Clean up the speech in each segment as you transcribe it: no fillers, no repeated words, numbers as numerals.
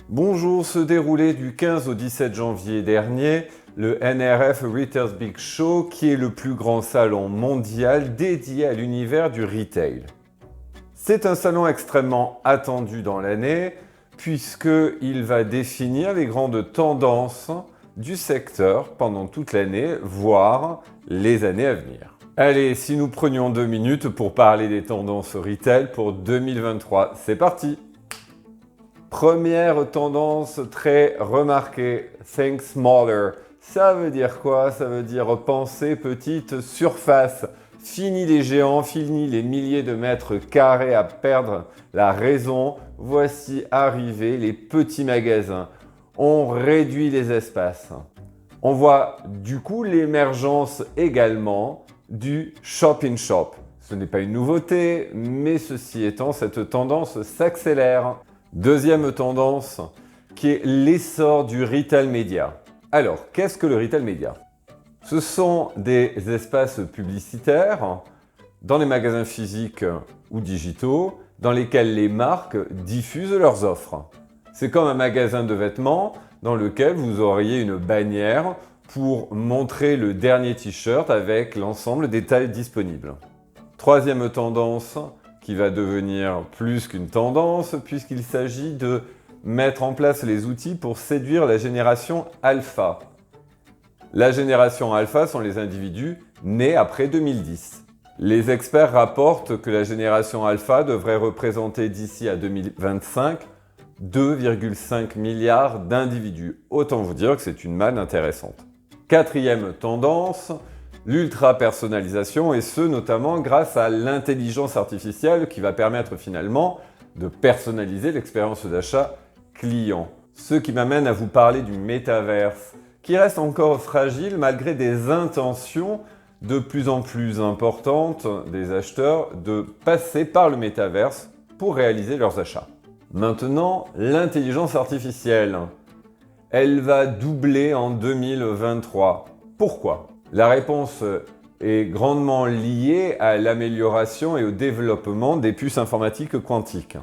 Bonjour, se déroulait du 15 au 17 janvier dernier le NRF Retail's Big Show, qui est le plus grand salon mondial dédié à l'univers du retail. C'est un salon extrêmement attendu dans l'année, puisqu'il va définir les grandes tendances du secteur pendant toute l'année, voire les années à venir. Allez, si nous prenions 2 minutes pour parler des tendances retail pour 2023, c'est parti! Première tendance très remarquée, Think Smaller. Ça veut dire quoi? Ça veut dire penser petite surface. Fini les géants, fini les milliers de mètres carrés à perdre la raison. Voici arriver les petits magasins. On réduit les espaces. On voit du coup l'émergence également du shop-in-shop. Ce n'est pas une nouveauté, mais ceci étant, cette tendance s'accélère. Deuxième tendance, qui est l'essor du retail média. Alors, qu'est-ce que le retail média? Ce sont des espaces publicitaires dans les magasins physiques ou digitaux dans lesquels les marques diffusent leurs offres. C'est comme un magasin de vêtements dans lequel vous auriez une bannière pour montrer le dernier t-shirt avec l'ensemble des tailles disponibles. Troisième tendance, qui va devenir plus qu'une tendance puisqu'il s'agit de mettre en place les outils pour séduire la génération alpha. La génération alpha sont les individus nés après 2010. Les experts rapportent que la génération alpha devrait représenter d'ici à 2025 2,5 milliards d'individus. Autant vous dire que c'est une manne intéressante. Quatrième tendance, l'ultra-personnalisation, et ce notamment grâce à l'intelligence artificielle qui va permettre finalement de personnaliser l'expérience d'achat client. Ce qui m'amène à vous parler du métaverse, qui reste encore fragile malgré des intentions de plus en plus importantes des acheteurs de passer par le métaverse pour réaliser leurs achats. Maintenant, l'intelligence artificielle, elle va doubler en 2023. Pourquoi ? La réponse est grandement liée à l'amélioration et au développement des puces informatiques quantiques.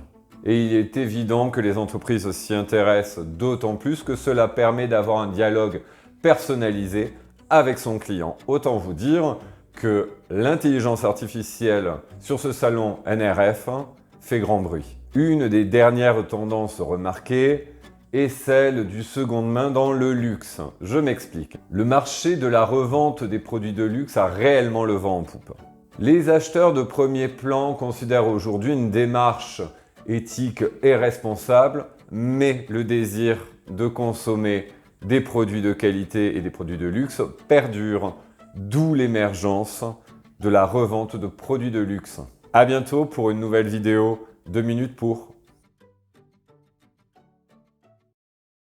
Et il est évident que les entreprises s'y intéressent d'autant plus que cela permet d'avoir un dialogue personnalisé avec son client. Autant vous dire que l'intelligence artificielle sur ce salon NRF fait grand bruit. Une des dernières tendances remarquées est celle du seconde main dans le luxe. Je m'explique. Le marché de la revente des produits de luxe a réellement le vent en poupe. Les acheteurs de premier plan considèrent aujourd'hui une démarche éthique et responsable, mais le désir de consommer des produits de qualité et des produits de luxe perdure, d'où l'émergence de la revente de produits de luxe. À bientôt pour une nouvelle vidéo, 2 minutes pour